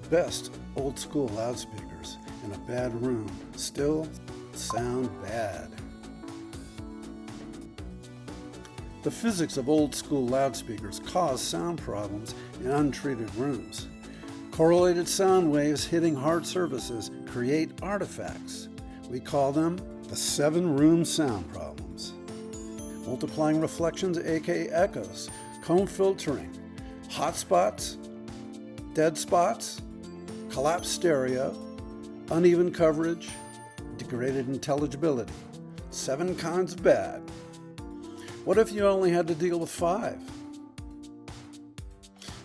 best old school loudspeakers in a bad room still sound bad. The physics of old school loudspeakers cause sound problems in untreated rooms. Correlated sound waves hitting hard surfaces create artifacts. We call them the 7-room sound problems. Multiplying reflections, aka echoes, comb filtering, hot spots, dead spots, collapsed stereo, uneven coverage, degraded intelligibility. 7 kinds of bad. What if you only had to deal with 5?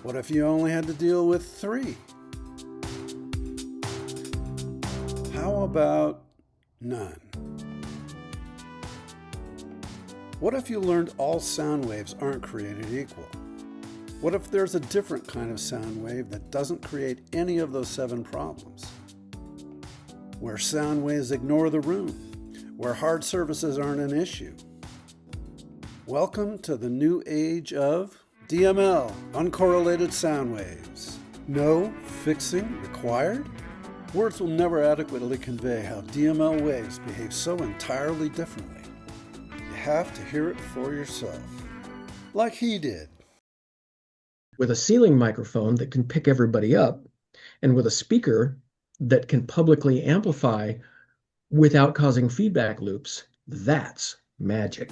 What if you only had to deal with 3? How about none? What if you learned all sound waves aren't created equal? What if there's a different kind of sound wave that doesn't create any of those 7 problems? Where sound waves ignore the room, where hard surfaces aren't an issue. Welcome to the new age of DML, uncorrelated sound waves. No fixing required? Words will never adequately convey how DML waves behave so entirely differently. You have to hear it for yourself, like he did. With a ceiling microphone that can pick everybody up, and with a speaker that can publicly amplify without causing feedback loops, that's magic.